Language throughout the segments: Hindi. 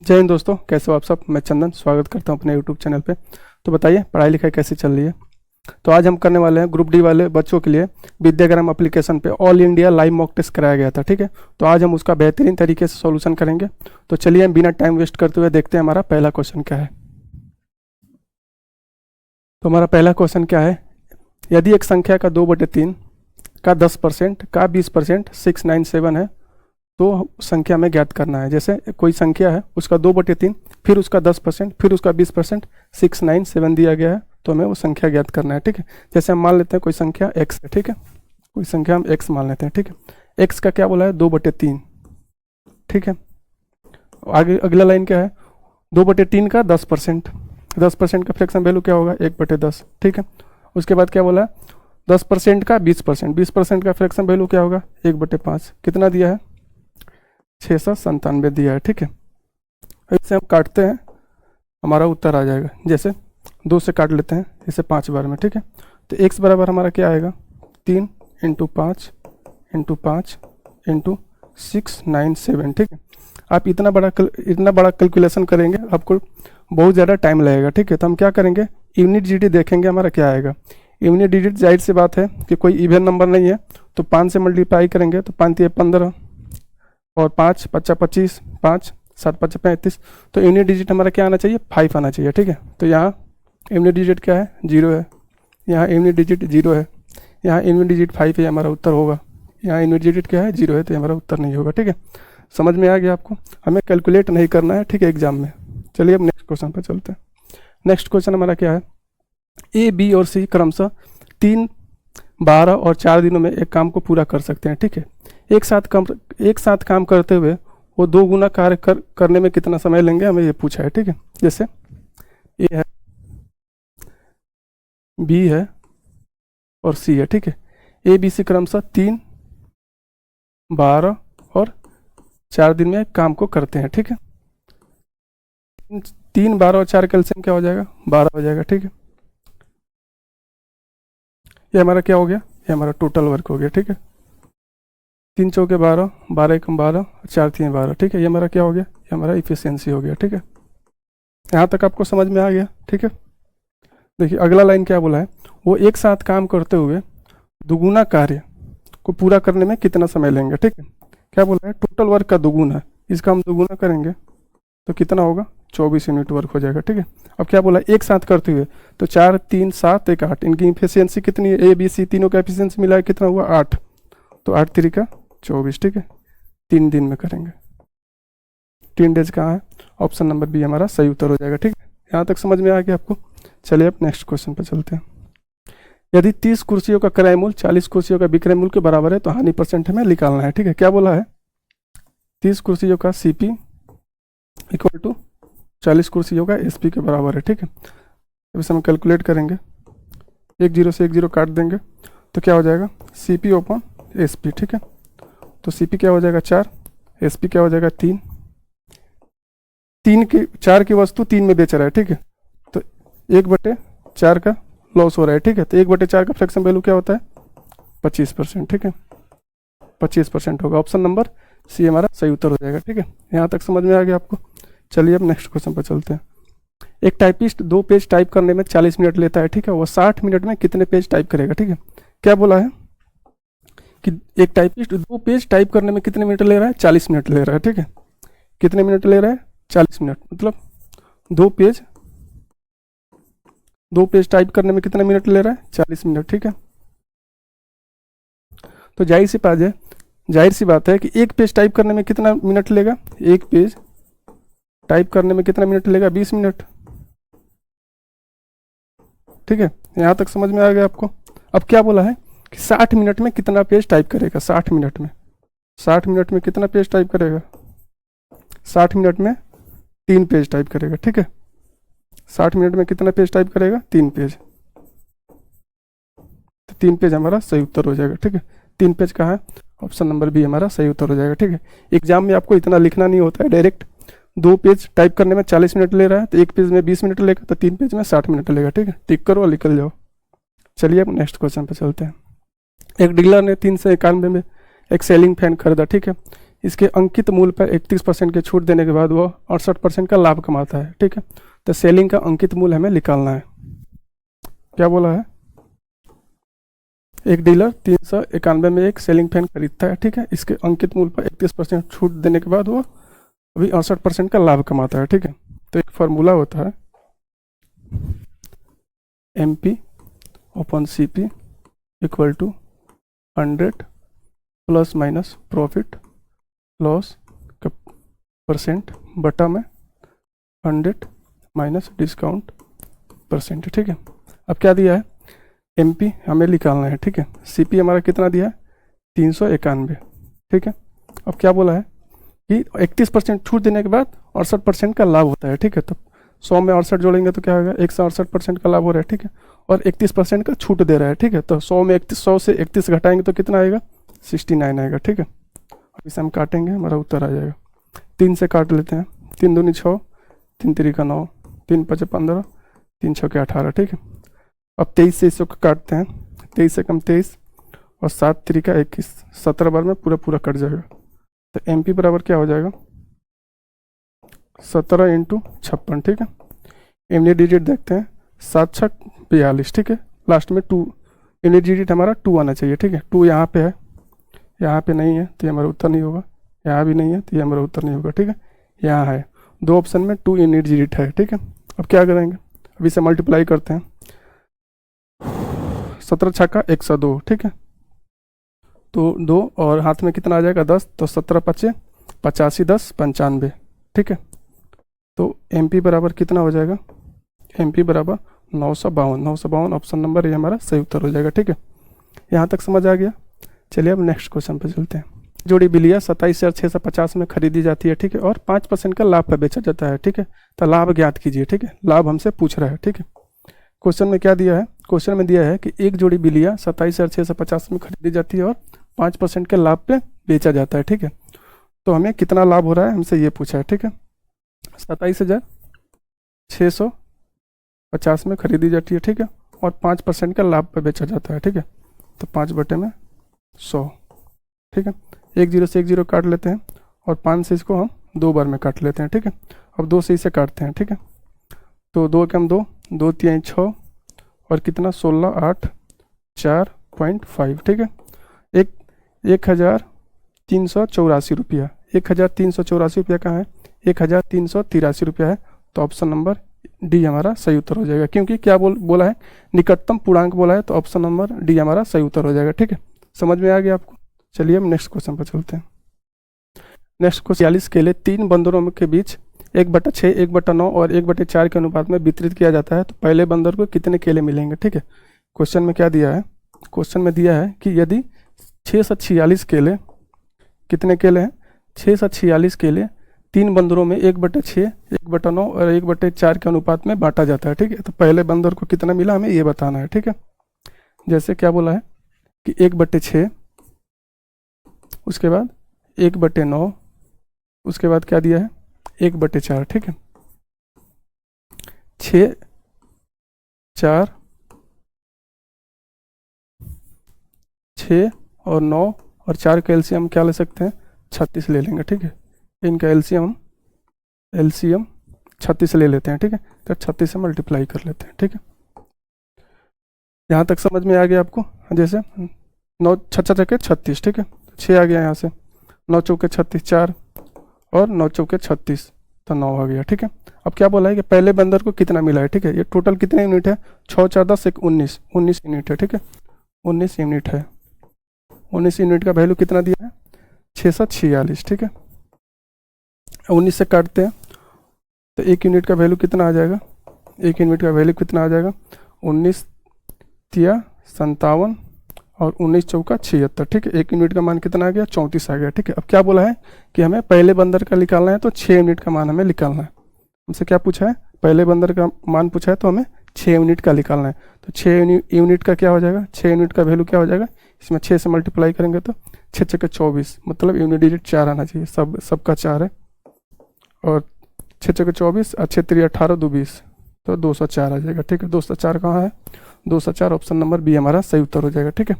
जय हिंद दोस्तों, कैसे हो आप सब। मैं चंदन स्वागत करता हूं अपने यूट्यूब चैनल पे। तो बताइए पढ़ाई लिखाई कैसी चल रही है। तो आज हम करने वाले हैं ग्रुप डी वाले बच्चों के लिए विद्याग्राम एप्लीकेशन पे all India live mock test कराया गया था। ठीक है, तो आज हम उसका बेहतरीन तरीके से सॉल्यूशन करेंगे। तो चलिए हम बिना टाइम वेस्ट करते हुए देखते हैं हमारा पहला क्वेश्चन क्या है। तो हमारा पहला क्वेश्चन क्या है, यदि एक संख्या का 2/3 का 10% का 20% 697 है तो संख्या में ज्ञात करना है। जैसे कोई संख्या है उसका 2/3 फिर उसका 10% फिर उसका 20% 697 दिया गया है, तो हमें वो संख्या ज्ञात करना है। ठीक है, जैसे हम मान लेते हैं कोई संख्या x है। ठीक है, कोई संख्या हम x मान लेते हैं। ठीक है, x का क्या बोला है 2/3। ठीक है, आगे अगला लाइन क्या है, 2/3 का 10%। 10% का फ्रैक्शन वैल्यू क्या होगा 1/10। ठीक है, उसके बाद क्या बोला है 10% का 20%। 20% का फ्रैक्शन वैल्यू क्या होगा 1/5। कितना दिया है 697 दिया है। ठीक है, इससे हम काटते हैं हमारा उत्तर आ जाएगा। जैसे 2 से काट लेते हैं इसे 5 बार में। ठीक है, तो x बराबर हमारा क्या आएगा 3 × 5 × 5 × 697। ठीक है, आप इतना बड़ा कैलकुलेशन करेंगे आपको बहुत ज़्यादा टाइम लगेगा। ठीक है, तो हम क्या करेंगे यूनिट डिजिट देखेंगे हमारा क्या आएगा। यूनिट डिजिट जाहिर सी बात है कि कोई इवन नंबर नहीं है, तो 5 से मल्टीप्लाई करेंगे तो 5 × 15 और 5 × 5 = 25, 5 × 7 = 35। तो यूनिट डिजिट हमारा क्या आना चाहिए 5 आना चाहिए। ठीक है, तो यहाँ यूनिट डिजिट क्या है 0 है, यहाँ यूनिट डिजिट 0 है, यहाँ यूनिट डिजिट 5 है, हमारा उत्तर होगा। यहाँ यूनिट डिजिट क्या है 0 है, तो हमारा उत्तर नहीं होगा। ठीक है, समझ में आ गया आपको, हमें कैलकुलेट नहीं करना है। ठीक है, एग्जाम में। चलिए अब नेक्स्ट क्वेश्चन पर चलते हैं। नेक्स्ट क्वेश्चन हमारा क्या है, ए बी और सी क्रमशः 3, 12 और 4 दिनों में एक काम को पूरा कर सकते हैं। ठीक है, एक साथ काम करते हुए वो 2 गुना कार्य करने में कितना समय लेंगे, हमें ये पूछा है। ठीक है, जैसे ए है, बी है और सी है। ठीक है, ए बी सी क्रमशः 3, 12 और 4 दिन में काम को करते हैं। ठीक है, 3, 12 और 4 कैल्शियम क्या हो जाएगा 12 हो जाएगा। ठीक है, ये हमारा क्या हो गया, ये हमारा टोटल वर्क हो गया। ठीक है, 3 चौके 12, 12 एकम 12, 4 3 12। ठीक है, ये हमारा क्या हो गया, ये हमारा इफिशियंसी हो गया। ठीक है, यहाँ तक आपको समझ में आ गया। ठीक है, देखिए अगला लाइन क्या बोला है, वो एक साथ काम करते हुए दुगुना कार्य को पूरा करने में कितना समय लेंगे। ठीक है, क्या बोला है टोटल वर्क का दुगुना, इसका हम दुगुना करेंगे तो कितना होगा 24 यूनिट वर्क हो जाएगा। ठीक है, अब क्या बोला एक साथ करते हुए, तो 4 3 7 1 8, इनकी इफिशियंसी कितनी है, ए बी सी तीनों का इफिशियंसी मिला है कितना हुआ 8, तो 8 3 का 24। ठीक है, 3 दिन में करेंगे। 3 डेज कहाँ है, ऑप्शन नंबर बी हमारा सही उत्तर हो जाएगा। ठीक है, यहाँ तक समझ में आ गया आपको। चलिए अब नेक्स्ट क्वेश्चन पर चलते हैं। यदि 30 कुर्सियों का क्रय मूल्य 40 कुर्सियों का विक्रय मूल्य के बराबर है तो हानि परसेंट हमें निकालना है। ठीक है, क्या बोला है 30 कुर्सियों का CP = 40 कुर्सियों का SP के बराबर है। ठीक है, अब इसे हम कैलकुलेट करेंगे, 1 0 से 1 0 काट देंगे तो क्या हो जाएगा CP/SP। ठीक है, तो CP क्या हो जाएगा 4, SP क्या हो जाएगा 3। 4 की वस्तु 3 में बेच रहा है। ठीक है, तो 1/4 का लॉस हो रहा है। ठीक है, तो 1/4 का फ्रैक्शन वैल्यू क्या होता है 25%। ठीक है, 25% होगा। ऑप्शन नंबर सी हमारा सही उत्तर हो जाएगा। ठीक है, यहाँ तक समझ में आ गया आपको। चलिए अब नेक्स्ट क्वेश्चन पर चलते हैं। एक टाइपिस्ट 2 पेज टाइप करने में 40 मिनट लेता है। ठीक है, वो 60 मिनट में कितने पेज टाइप करेगा। ठीक है, क्या बोला है कि एक टाइपिस्ट 2 पेज टाइप करने में कितने मिनट ले रहा है 40 मिनट ले रहा है। ठीक है, कितने मिनट ले रहा है 40 मिनट, मतलब 2 पेज टाइप करने में कितने मिनट ले रहा है 40 मिनट। ठीक है, तो जाहिर सी बात है कि एक पेज टाइप करने में कितना मिनट लेगा, एक पेज टाइप करने में कितना मिनट लेगा 20 मिनट। ठीक है, यहाँ तक समझ में आ गया आपको। अब क्या बोला है कि 60 मिनट में कितना पेज टाइप करेगा, 60 मिनट में कितना पेज टाइप करेगा, 60 मिनट में 3 पेज टाइप करेगा। ठीक है, 60 मिनट में कितना पेज टाइप करेगा 3 पेज, तो 3 पेज हमारा सही उत्तर हो जाएगा। ठीक है, 3 पेज कहाँ है, ऑप्शन नंबर बी हमारा सही उत्तर हो जाएगा। ठीक है, एग्जाम में आपको इतना लिखना नहीं होता है, डायरेक्ट 2 पेज टाइप करने में 40 मिनट ले रहा है तो 1 पेज में 20 मिनट लेगा, तो 3 पेज में 60 मिनट लेगा। ठीक है, टिक करो और निकल जाओ। चलिए अब नेक्स्ट क्वेश्चन पर चलते हैं। एक डीलर ने 391 में एक सेलिंग फैन खरीदा। ठीक है, इसके अंकित मूल्य पर 31% की छूट देने के बाद वो 68% का लाभ कमाता है। ठीक है, तो सेलिंग का अंकित मूल्य हमें निकालना है। क्या बोला है, एक डीलर 391 में एक सेलिंग फैन खरीदता है। ठीक है, इसके अंकित मूल्य पर 31% छूट देने के बाद वो अभी 68% का लाभ कमाता है। ठीक है, तो एक फार्मूला होता है MP upon CP equal to 100 plus minus profit loss का परसेंट बटा में 100 माइनस डिस्काउंट परसेंट। ठीक है, अब क्या दिया है, MP हमें निकालना है। ठीक है, CP हमारा कितना दिया है, 391। ठीक है, अब क्या बोला है कि 31% छूट देने के बाद 68% का लाभ होता है। ठीक है, तो 100 में 68 जोड़ेंगे तो क्या होगा, 168% का लाभ हो रहा है। ठीक है, और 31% का छूट दे रहा है। ठीक है, तो 100 से 31 घटाएंगे तो कितना आएगा, 69 आएगा। ठीक है, अब इसे हम काटेंगे, हमारा उत्तर आ जाएगा। 3 से काट लेते हैं, 3 दूनी 6, 3 तिरिका 9, 3 5 15, 3 6 18। ठीक है, अब 23 से इसको काटते हैं, 23 से कम 23 और 7 तिरिका 21, 17 बार में पूरा पूरा कट जाएगा। तो MP बराबर क्या हो जाएगा, 17 इंटू 56। ठीक है, यूनिट डिजिट देखते हैं, 7 6 42। ठीक है, लास्ट में 2, यूनिट डिजिट हमारा 2 आना चाहिए। ठीक है, 2 यहाँ पे है, यहाँ पे नहीं है तो ये हमारा उत्तर नहीं होगा, यहाँ भी नहीं है तो ये हमारा उत्तर नहीं होगा। ठीक है, यहाँ है, 2 ऑप्शन में 2 यूनिट डिजिट है। ठीक है, अब क्या करेंगे, अब इसे मल्टीप्लाई करते हैं, 17 छक्का 102। ठीक है, तो 2 और हाथ में कितना आ जाएगा, 10, तो 17 पचे 85, 10 95। ठीक है, तो MP बराबर कितना हो जाएगा, MP बराबर 952। 952 ऑप्शन नंबर ये हमारा सही उत्तर हो जाएगा। ठीक है, यहाँ तक समझ आ गया। चलिए अब नेक्स्ट क्वेश्चन पे चलते हैं। जोड़ी बिलिया 27,650 में खरीदी जाती है। ठीक है, और 5% का लाभ पर बेचा जाता है। ठीक है, तो लाभ ज्ञात कीजिए। ठीक है, लाभ हमसे पूछ रहा है। ठीक है, क्वेश्चन में क्या दिया है, क्वेश्चन में दिया है कि एक जोड़ी बिलिया 27,650 में खरीदी जाती है और 5% के लाभ पे बेचा जाता है। ठीक है, तो हमें कितना लाभ हो रहा है हमसे ये पूछा है। ठीक है, 27,650 में खरीदी जाती है। ठीक है, और 5% का लाभ पे बेचा जाता है। ठीक है, तो 5 बटे में 100। ठीक है, 1 0 से 1 0 काट लेते हैं और 5 से इसको हम 2 बार में काट लेते हैं। ठीक है, अब 2 से इसे काटते हैं। ठीक है, तो 2 कम 2, 2 3 6 और कितना 16 8 4.5। ठीक है, 1,384 रुपया, 1,384 रुपया कहाँ है, 1,383 रुपया है। तो ऑप्शन नंबर डी हमारा सही उत्तर हो जाएगा, क्योंकि क्या बोला है, निकटतम पूर्णांक बोला है, तो ऑप्शन नंबर डी हमारा सही उत्तर हो जाएगा। ठीक है, समझ में आ गया आपको। चलिए हम नेक्स्ट क्वेश्चन पर चलते हैं। नेक्स्ट क्वेश्चन 46 केले 3 बंदरों के बीच 1/6, 1/9 और 1/4 के अनुपात में वितरित किया जाता है, तो पहले बंदर को कितने केले मिलेंगे। ठीक है, क्वेश्चन में क्या दिया है, क्वेश्चन में दिया है कि यदि 646 केले, कितने केले हैं, 646 केले 3 बंदरों में 1/6, 1/9 और 1/4 के अनुपात में बांटा जाता है। ठीक है, तो पहले बंदर को कितना मिला हमें ये बताना है। ठीक है, जैसे क्या बोला है कि 1/6, उसके बाद 1/9, उसके बाद क्या दिया है 1/4। ठीक है, 6 4 6 और 9 और 4 का एलसीएम क्या ले सकते हैं, 36 ले लेंगे। ठीक है, इनका एलसीएम 36 ले लेते हैं। ठीक है, तो 36 से मल्टीप्लाई कर लेते हैं। ठीक है, यहाँ तक समझ में आ गया आपको। जैसे 9 6 6 36। ठीक है, 6 आ गया यहाँ से, 9 चौके 36 4 और 9 चौके 36, तो 9 आ गया। ठीक है, अब क्या बोला है कि पहले बंदर को कितना मिला है। ठीक है, ये टोटल कितने यूनिट है, 6 4 10 1 19 यूनिट है। ठीक है, 19 यूनिट है, 19 यूनिट का वैल्यू कितना दिया है, 646। ठीक है, 19 से काटते हैं तो 1 यूनिट का वैल्यू कितना आ जाएगा, 1 यूनिट का वैल्यू कितना आ जाएगा, 19 तिया 57 और 19 चौका 76। ठीक है, 1 यूनिट का मान कितना आ गया, 34 आ गया। ठीक है, अब क्या बोला है कि हमें पहले बंदर का निकालना है, तो 6 यूनिट का मान हमें निकालना है। हमसे क्या पूछा है, पहले बंदर का मान पूछा है, तो हमें 6 यूनिट का निकालना है। तो 6 यूनिट का क्या हो जाएगा, 6 यूनिट का वैल्यू क्या हो जाएगा, इसमें 6 से मल्टीप्लाई करेंगे तो 6 6 24, मतलब यूनिट डिजिट 4 आना चाहिए, सबका 4 है, और 6 6 24 और 6 3 18 2 20, तो 204 आ जाएगा। ठीक है, 204 कहाँ है, 204 ऑप्शन नंबर बी हमारा सही उत्तर हो जाएगा। ठीक है,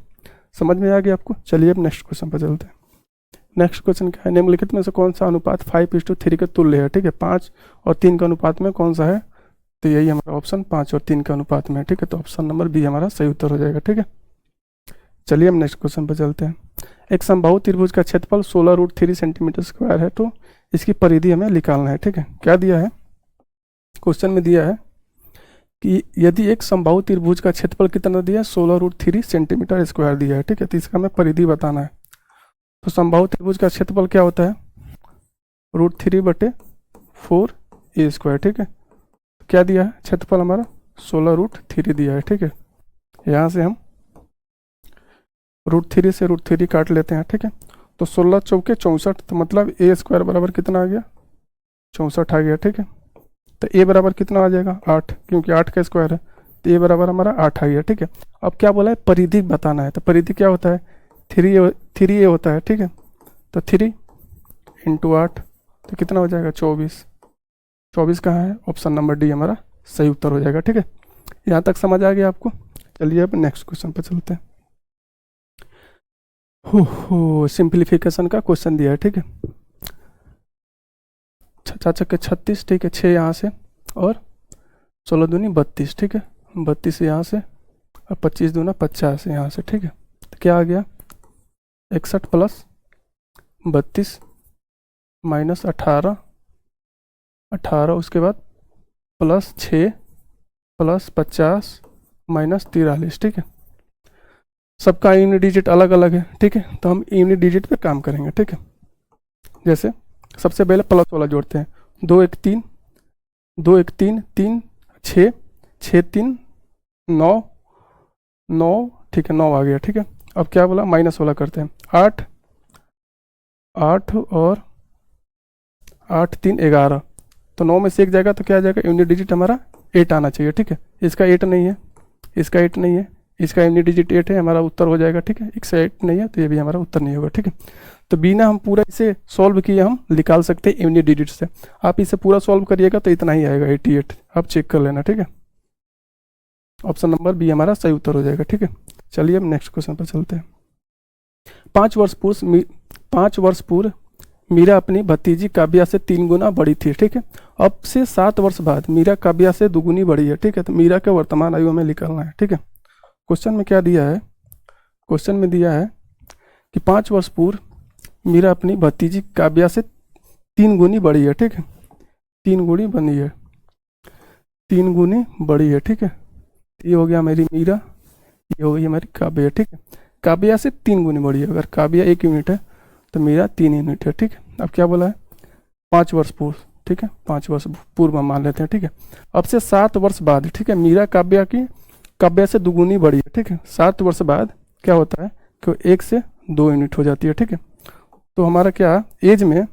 समझ में आ गया आपको। चलिए अब नेक्स्ट क्वेश्चन पर चलते हैं। नेक्स्ट क्वेश्चन क्या है, निम्नलिखित में से कौन सा अनुपात 5:3 के तुल्य है, ठीक है। 5 और 3 के अनुपात में कौन सा है, तो यही हमारा ऑप्शन 5 और 3 के अनुपात में है, ठीक है। तो ऑप्शन नंबर बी हमारा सही उत्तर हो जाएगा, ठीक है। चलिए हम नेक्स्ट क्वेश्चन पर चलते हैं। एक समबाहु त्रिभुज का क्षेत्रफल 16√3 सेंटीमीटर स्क्वायर है, तो इसकी परिधि हमें निकालना है, ठीक है। क्या दिया है, क्वेश्चन में दिया है कि यदि एक समबाहु त्रिभुज का क्षेत्रफल कितना दिया है, 16√3 सेंटीमीटर स्क्वायर दिया है, ठीक है। तो इसका हमें परिधि बताना है। तो समबाहु त्रिभुज का क्षेत्रफल क्या होता है, √3/4a², ठीक है। क्या दिया है, क्षेत्रफल हमारा 16√3 दिया है, ठीक है। यहाँ से हम √3 से √3 काट लेते हैं, ठीक है। तो 16 चौके 64, तो मतलब a² बराबर कितना आ गया, 64 आ गया, ठीक है। तो a बराबर कितना आ जाएगा, 8, क्योंकि 8 का स्क्वायर है, तो a बराबर हमारा 8 आ गया, ठीक है। अब क्या बोला है, परिधि बताना है। तो परिधि क्या होता है, 3a होता है, ठीक है। तो 3 × 8 तो कितना हो जाएगा, 24। 24 कहाँ है, ऑप्शन नंबर डी हमारा सही उत्तर हो जाएगा, ठीक है। यहाँ तक समझ आ गया आपको। चलिए अब नेक्स्ट क्वेश्चन पर चलते हैं। सिंप्लीफिकेशन का क्वेश्चन दिया है, ठीक है। 36, ठीक है। 6 यहाँ से और 16 दूनी 32, ठीक है। 32 यहाँ से और 25 दूना 50 यहाँ से, ठीक है। तो क्या आ गया, 61 + 32 - 18, 18 उसके बाद +6 + 50 - 43, ठीक है। सबका यूनिट डिजिट अलग अलग है, ठीक है। तो हम यूनिट डिजिट पे काम करेंगे, ठीक है। जैसे सबसे पहले प्लस वाला जोड़ते हैं, 2 1 3, 2 1 3 3 6 6 3 9 9, ठीक है, 9 आ गया, ठीक है। अब क्या बोला, माइनस वाला करते हैं, 8 8 और 8 3 11, तो 9 में से एक जाएगा तो क्या आ जाएगा, यूनिट डिजिट हमारा 8 आना चाहिए, ठीक है। इसका 8 नहीं है, इसका 8 नहीं है, इसका यूनिट डिजिट 8 है, हमारा उत्तर हो जाएगा, ठीक है। इसका 8 नहीं है तो ये भी हमारा उत्तर नहीं होगा, ठीक है। तो बिना हम पूरा इसे सॉल्व किए हम निकाल सकते हैं यूनिट डिजिट से। आप इसे पूरा सॉल्व करिएगा तो इतना ही आएगा, 88। आप चेक कर लेना, ठीक है। ऑप्शन नंबर बी हमारा सही उत्तर हो जाएगा, ठीक है। चलिए अब नेक्स्ट क्वेश्चन पर चलते हैं। 5 वर्ष पूर्व मीरा अपनी भतीजी काव्या से 3 गुना बड़ी थी, ठीक है। अब से 7 वर्ष बाद मीरा काव्या से 2 गुनी बड़ी है, ठीक है। तो मीरा के वर्तमान आयु हमें निकालना है, ठीक है। क्वेश्चन में क्या दिया है, क्वेश्चन में दिया है कि 5 वर्ष पूर्व मीरा अपनी भतीजी काव्या से 3 गुनी बड़ी है, ठीक है। 3 गुनी बनी है, 3 गुनी बड़ी है, ठीक है। ये हो गया मेरी मीरा, ये हो गई हमारी काव्या, ठीक है। काव्या से 3 गुनी बड़ी है, अगर काव्या 1 यूनिट है तो मीरा 3 यूनिट है, ठीक है। अब क्या बोला है, 5 वर्ष पूर्व, ठीक है। 5 वर्ष पूर्व हम मान लेते हैं, ठीक है। अब से 7 वर्ष बाद, ठीक है, मीरा काव्या से 2 गुनी बड़ी है, ठीक है। 7 वर्ष बाद क्या होता है कि 1 से 2 यूनिट हो जाती है, ठीक है। तो हमारा क्या एज में,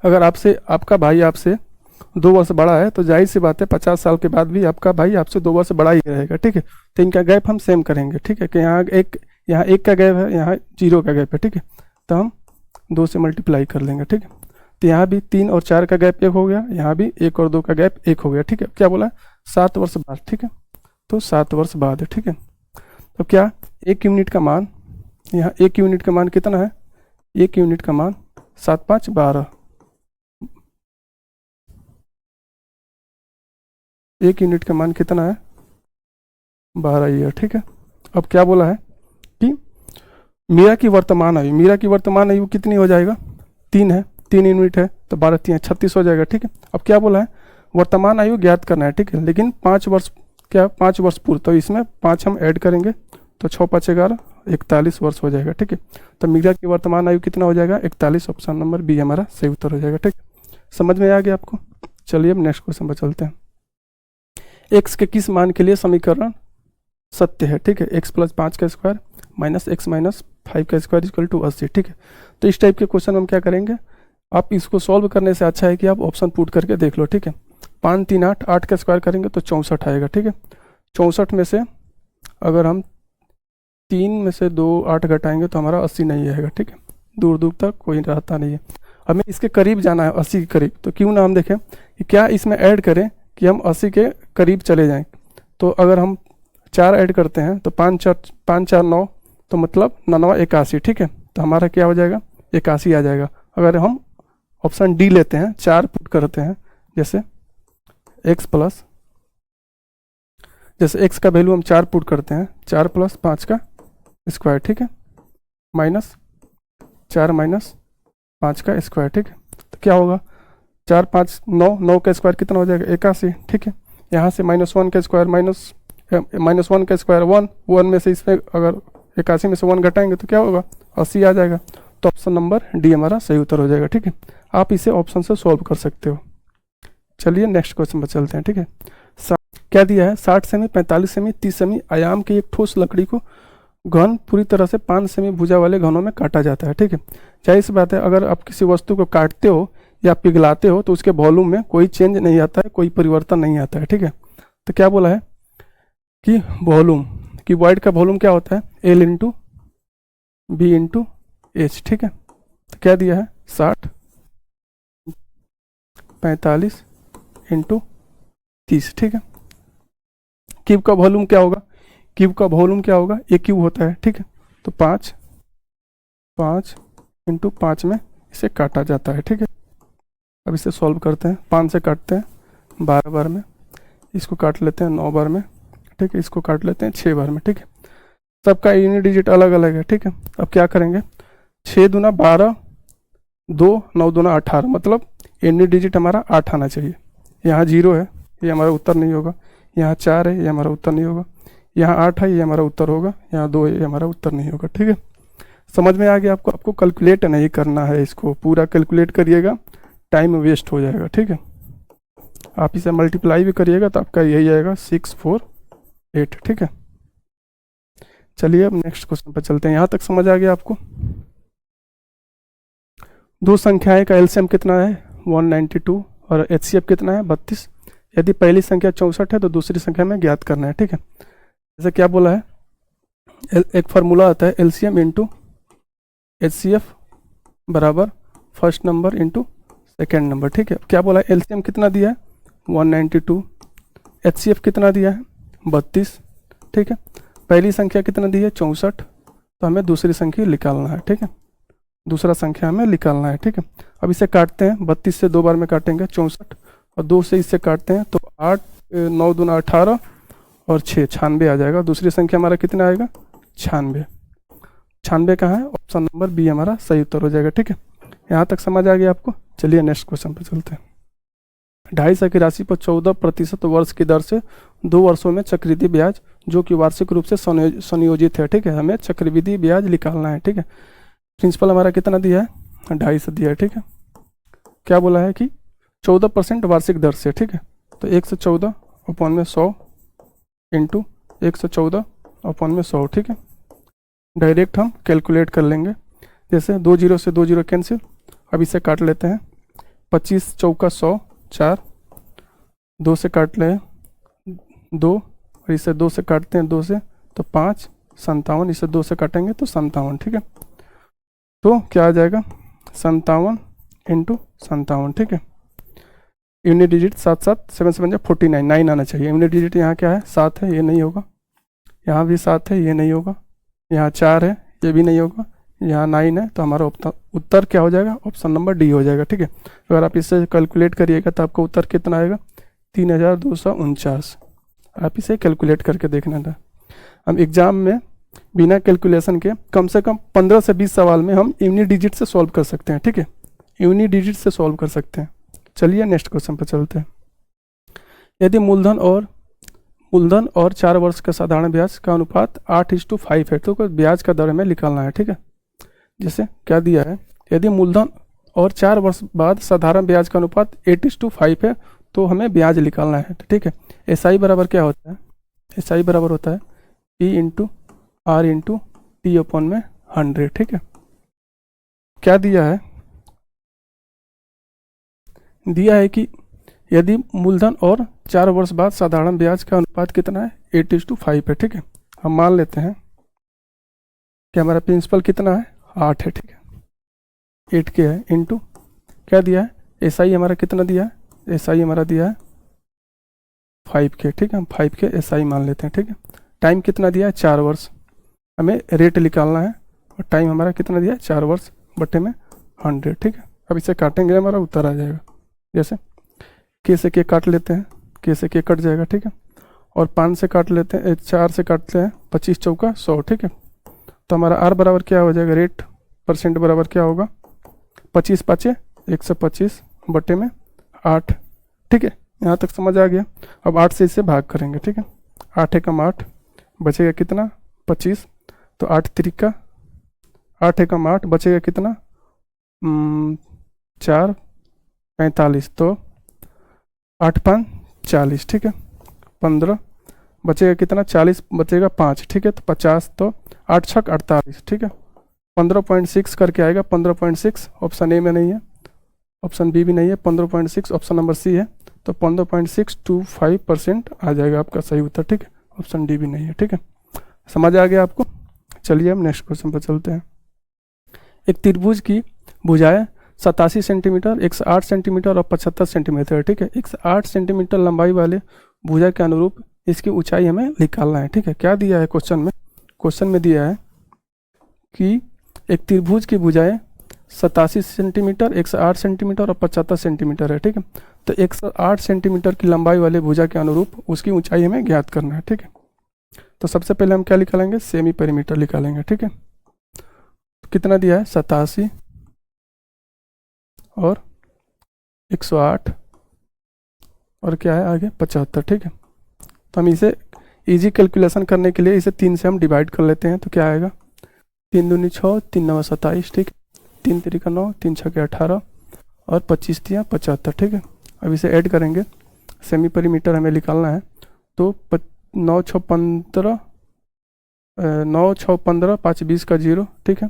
अगर आपका भाई आपसे 2 वर्ष बड़ा है तो जाहिर सी बात है 50 साल के बाद भी आपका भाई आपसे 2 वर्ष बड़ा ही रहेगा, ठीक है। तो इनका गैप हम सेम करेंगे, ठीक है। कि यहाँ एक का गैप है, यहाँ 0 का गैप है, ठीक है। तो हम 2 से मल्टीप्लाई कर लेंगे, ठीक है। तो यहाँ भी 3 और 4 का गैप 1 हो गया, यहाँ भी 1 और 2 का गैप 1 हो गया, ठीक है। क्या बोला, 7 वर्ष बाद, ठीक है। तो 7 वर्ष बाद है, ठीक है। तो क्या 1 यूनिट का मान, यहाँ 1 यूनिट का मान कितना है, 1 यूनिट का मान 7 5 12, 1 यूनिट का मान कितना है, 12 ही है, ठीक है। अब क्या बोला है कि मीरा की वर्तमान आयु कितनी हो जाएगा, 3 है, 3 यूनिट है, तो 12 3 36 हो जाएगा, ठीक है। अब क्या बोला है, वर्तमान आयु ज्ञात करना है, ठीक है। लेकिन 5 वर्ष पूर्व, तो इसमें 5 हम ऐड करेंगे तो 6 5 11 41 वर्ष हो जाएगा, ठीक है। तो मीरा की वर्तमान आयु कितना हो जाएगा, 41। ऑप्शन नंबर बी हमारा सही उत्तर हो जाएगा, ठीक है। समझ में आ गया आपको। चलिए अब नेक्स्ट क्वेश्चन पर चलते हैं। एक्स के किस मान के लिए समीकरण सत्य है, ठीक है। x + 5 का स्क्वायर -x - 5 का स्क्वायर = 80, ठीक है। तो इस टाइप के क्वेश्चन हम क्या करेंगे, आप इसको सॉल्व करने से अच्छा है कि आप ऑप्शन पुट करके देख लो, ठीक है। 5 3 8, 8 का स्क्वायर करेंगे तो 64 आएगा, ठीक है। 64 में से अगर हम 3 में से 2 8 घटाएंगे तो हमारा 80 नहीं आएगा, ठीक है। दूर दूर तक कोई रहता नहीं है, हमें इसके करीब जाना है, 80 के करीब। तो क्यों ना हम देखें कि क्या इसमें ऐड करें कि हम 80 के करीब चले जाएं। तो अगर हम 4 ऐड करते हैं तो 5 4 9, तो मतलब 9 81, ठीक है। तो हमारा क्या हो जाएगा, 81 आ जाएगा। अगर हम ऑप्शन डी लेते हैं, 4 पुट करते हैं, जैसे x प्लस, जैसे x का वैल्यू हम 4 पुट करते हैं, 4 प्लस 5 का स्क्वायर, ठीक है, माइनस 4 माइनस 5 का स्क्वायर, ठीक है। तो क्या होगा, 4 5 9, 9 का स्क्वायर कितना हो जाएगा, 81, ठीक है। यहाँ से -1 का स्क्वायर -1 का स्क्वायर 1 में से इसमें अगर 81 में से 1 घटाएंगे तो क्या होगा, 80 आ जाएगा। तो ऑप्शन नंबर डी हमारा सही उत्तर हो जाएगा, ठीक है। आप इसे ऑप्शन से सॉल्व कर सकते हो। चलिए नेक्स्ट क्वेश्चन पर चलते हैं, ठीक है। क्या दिया है, 60 सेमी, 45 सेमी, 30 सेमी आयाम की एक ठोस लकड़ी को घन पूरी तरह से 5 सेमी भुजा वाले घनों में काटा जाता है, ठीक है। जाहिर सी बात है, अगर आप किसी वस्तु को काटते हो या पिघलाते हो तो उसके वॉल्यूम में कोई चेंज नहीं आता है, कोई परिवर्तन नहीं आता है, ठीक है। तो क्या बोला है कि वॉल्यूम, कि वॉइड का वॉल्यूम क्या होता है, L into b into h, ठीक है। तो क्या दिया है, 60 45 इंटू 30, ठीक है। क्यूब का वॉल्यूम क्या होगा, क्यूब का वॉल्यूम क्या होगा, ए क्यूब होता है, ठीक है। तो 5 इंटू 5 में इसे काटा जाता है, ठीक है। अब इसे सॉल्व करते हैं, 5 से काटते हैं 12 बार में, इसको काट लेते हैं 9 बार में, ठीक है, इसको काट लेते हैं 6 बार में, ठीक है। सबका यूनिट डिजिट अलग अलग है, ठीक है। अब क्या करेंगे, 6 दूना 12, 2 9 दूना 18, मतलब यूनिट डिजिट हमारा 8 आना चाहिए। यहाँ 0 है, ये हमारा उत्तर नहीं होगा। यहाँ 4 है, ये हमारा उत्तर नहीं होगा। यहाँ 8 है, ये हमारा उत्तर होगा। यहाँ 2 है, ये हमारा उत्तर नहीं होगा, ठीक है। समझ में आ गया आपको, आपको कैलकुलेट नहीं करना है, इसको पूरा कैलकुलेट करिएगा, टाइम वेस्ट हो जाएगा, ठीक है। आप इसे मल्टीप्लाई भी करिएगा तो आपका यही आएगा 648, ठीक है। चलिए अब नेक्स्ट क्वेश्चन पर चलते हैं। यहाँ तक समझ आ गया आपको। दो संख्याएं का एलसीएम कितना है, 192, और एचसीएफ कितना है, 32। यदि पहली संख्या 64 है तो दूसरी संख्या में ज्ञात करना है, ठीक है। जैसे क्या बोला है, एक फार्मूला आता है, एलसीएम इंटू एचसीएफ बराबर first number into second number, ठीक है। क्या बोला है, एलसीएम कितना दिया है, 192, एचसीएफ कितना दिया है, 32, ठीक है। पहली संख्या कितना दी है, 64, तो हमें दूसरी संख्या निकालना है, ठीक है। दूसरा संख्या हमें निकालना है, ठीक है। अब इसे काटते हैं, 32 से 2 बार में काटेंगे 64, और 2 से इससे काटते हैं तो 8 9 दूना 18 और 6 96 आ जाएगा। दूसरी संख्या हमारा कितना आएगा, 96 कहाँ है, ऑप्शन नंबर बी हमारा सही उत्तर हो जाएगा, ठीक है। यहाँ तक समझ आ गया आपको। चलिए नेक्स्ट क्वेश्चन पे चलते हैं। 250 की राशि पर 14% वर्ष की दर से 2 वर्षों में चक्रवृद्धि ब्याज जो कि वार्षिक रूप से संयोजित है, ठीक है, हमें चक्रवृद्धि ब्याज निकालना है, ठीक है। प्रिंसिपल हमारा कितना दिया है, 250 दिया है, ठीक है। क्या बोला है कि 14% वार्षिक दर से, ठीक है। तो 114 अपॉन में 100 इंटू 114 अपॉन में 100, ठीक है। डायरेक्ट हम कैलकुलेट कर लेंगे, जैसे 2 0 से 2 0 कैंसिल। अब इसे काट लेते हैं, 25 चौका 100 4, 2 से काट लें 2, और इसे 2 से काटते हैं 2 से तो 5 57, इसे 2 से काटेंगे तो 57, ठीक है। तो क्या आ जाएगा, 57 इंटू 57, ठीक है। यूनिट डिजिट 7 7 7 7 49, 9 आना चाहिए। यूनिट डिजिट यहाँ क्या है, 7 है, ये नहीं होगा। यहाँ भी 7 है, ये नहीं होगा। यहाँ 4 है, ये भी नहीं होगा। यहाँ 9 है, तो हमारा उत्तर क्या हो जाएगा, ऑप्शन नंबर डी हो जाएगा, ठीक है। अगर आप इसे कैलकुलेट करिएगा तो आपका उत्तर कितना आएगा, 3249। आप इसे कैलकुलेट करके देखना था। हम एग्जाम में बिना कैलकुलेशन के कम से कम 15 से 20 सवाल में हम यूनिट डिजिट से सॉल्व कर सकते हैं, ठीक है। यूनिट डिजिट से सॉल्व कर सकते हैं। चलिए नेक्स्ट क्वेश्चन पर चलते हैं। यदि मूलधन और 4 वर्ष का साधारण ब्याज का अनुपात 8:5 है तो ब्याज का दर हमें निकालना है, ठीक है। जैसे क्या दिया है, यदि मूलधन और 4 वर्ष बाद साधारण ब्याज का अनुपात 8:5 है तो हमें ब्याज निकालना है, ठीक है। एसआई बराबर क्या होता है, एसआई बराबर होता है P into R into T upon में 100, ठीक है। क्या दिया है, दिया है कि यदि मूलधन और 4 वर्ष बाद साधारण ब्याज का अनुपात कितना है, 8:5 है, ठीक है। हम मान लेते हैं कि हमारा प्रिंसिपल कितना है, 8 है, ठीक है। 8 के है इंटू क्या दिया है, एसआई हमारा कितना दिया है, एसआई हमारा दिया है 5 के, ठीक है। हम 5 के एसआई मान लेते हैं, ठीक है। टाइम कितना दिया है, 4 वर्ष। हमें रेट निकालना है और टाइम हमारा कितना दिया है, 4 वर्ष बटे में 100, ठीक है। अब इसे काटेंगे, हमारा उत्तर आ जाएगा। जैसे के से के काट लेते हैं, के से के कट जाएगा, ठीक है। और 5 से काट लेते हैं, 4 से काटते हैं, 25 चौका 100, ठीक है। तो हमारा आर बराबर क्या हो जाएगा, रेट परसेंट बराबर क्या होगा, 25 पाँचे 125 बटे में 8, ठीक है। यहाँ तक समझ आ गया। अब 8 से इसे भाग करेंगे, ठीक है। 8 एकम 8, बचेगा कितना 25, तो 8 त्रिका 8 एकम 8, बचेगा कितना 4 45, तो 8 5 40, ठीक है। 15 बचेगा कितना 40, बचेगा 5, ठीक है। तो 50, तो 8 छक 48, ठीक है। 15.6 करके आएगा, 15.6 ऑप्शन ए में नहीं है, ऑप्शन बी भी नहीं है, 15.6 ऑप्शन नंबर सी है। तो 15.625% आ जाएगा आपका सही उत्तर, ठीक है। ऑप्शन डी भी नहीं है, ठीक है। समझ आ गया आपको। चलिए हम नेक्स्ट क्वेश्चन पर चलते हैं। एक त्रिभुज की भुजाएं 87 सेंटीमीटर, 108 सेंटीमीटर और 75 सेंटीमीटर, ठीक है। 108 सेंटीमीटर लंबाई वाले भुजा के अनुरूप इसकी ऊंचाई हमें निकालना है, ठीक है। क्या दिया है क्वेश्चन में, क्वेश्चन में दिया है कि एक त्रिभुज की भुजाएं 87 सेंटीमीटर, 108 सेंटीमीटर और 75 सेंटीमीटर है, ठीक है। तो 108 सेंटीमीटर की लंबाई वाले भुजा के अनुरूप उसकी ऊंचाई हमें ज्ञात करना है, ठीक है। तो सबसे पहले हम क्या निकालेंगे, सेमी पेरीमीटर निकालेंगे, ठीक है। तो कितना दिया है 87 और 108 और क्या है आगे 75, ठीक है। तो हम इसे इजी कैलकुलेशन करने के लिए इसे 3 से हम डिवाइड कर लेते हैं। तो क्या आएगा, 3 दूनी 6, 3 9 27, ठीक है। 3 3 9, 3 6 18 और 25 3 75, ठीक है। अब इसे ऐड करेंगे, सेमी पेरीमीटर हमें निकालना है। तो 9 6 15, 9 6 15, 5 20 का 0, ठीक है।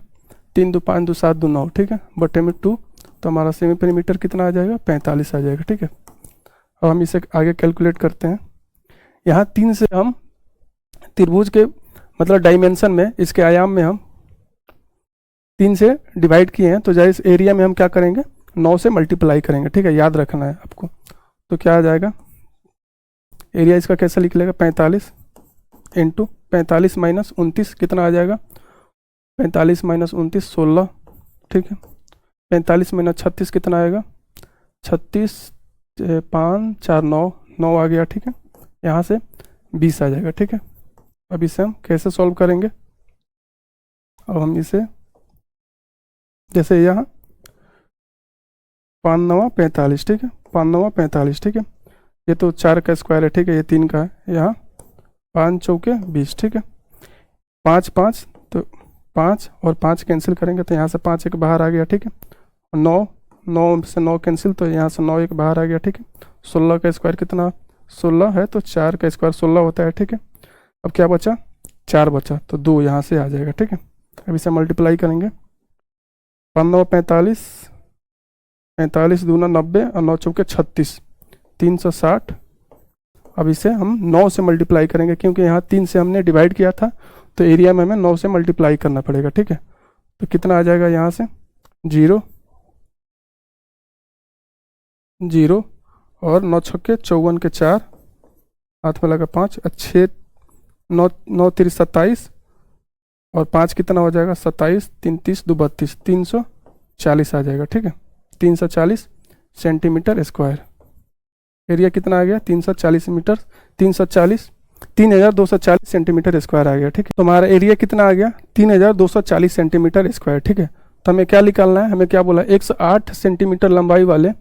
3 2 5 2 7 2 9, ठीक है, बटे में 2। तो हमारा सेमी पेरीमीटर कितना आ जाएगा, 45 आ जाएगा, ठीक है। अब हम इसे आगे कैलकुलेट करते हैं। यहाँ 3 से हम त्रिभुज के मतलब डायमेंशन में, इसके आयाम में हम 3 से डिवाइड किए हैं। तो इस एरिया में हम क्या करेंगे, 9 से मल्टीप्लाई करेंगे, ठीक है। याद रखना है आपको। तो क्या आ जाएगा, एरिया इसका कैसे लिख लेगा, 45 इंटू 45 माइनस 29 कितना आ जाएगा, 45 माइनस 29 16, ठीक है। 45 माइनस 36 कितना आएगा, 36 5 4 9 9 आ गया, ठीक है। यहाँ से 20 आ जाएगा, ठीक है। अब इसे हम कैसे सॉल्व करेंगे, अब हम इसे जैसे यहाँ 5 9 45, ठीक है, 5 9 45, ठीक है। ये तो 4 का स्क्वायर है, ठीक है, ये 3 का है। यहाँ 5 चौके 20, ठीक है। 5 5 तो 5 और 5 कैंसिल करेंगे, तो यहाँ से 5 एक बाहर आ गया, ठीक है। 9 9 से 9 कैंसिल, तो यहाँ से 9 एक बाहर आ गया, ठीक है। 16 का स्क्वायर कितना 16 है, तो 4 का स्क्वायर 16 होता है, ठीक है। अब क्या बचा, 4 बचा, तो 2 यहाँ से आ जाएगा, ठीक है। अब इसे मल्टीप्लाई करेंगे, 5 9 45, 45 दूना 90 और 9 चौके 36, 360। अब इसे हम 9 से मल्टीप्लाई करेंगे, क्योंकि यहाँ 3 से हमने डिवाइड किया था, तो एरिया में हमें 9 से मल्टीप्लाई करना पड़ेगा, ठीक है। तो कितना आ जाएगा, यहाँ से 0 0 और 9 छक्के 54 के 4, हाथ में लगा 5, 6 9 9 3 27 और 5 कितना हो जाएगा 27, 3 30 2 32, 340 आ जाएगा, ठीक है। 340 सेंटीमीटर स्क्वायर। एरिया कितना आ गया, 340 मीटर, 340 3240 सेंटीमीटर स्क्वायर आ गया, ठीक है। तो हमारा एरिया कितना आ गया, 3240 सेंटीमीटर स्क्वायर, ठीक है। तो हमें क्या निकालना है, हमें क्या बोला, 108 सेंटीमीटर लंबाई वाले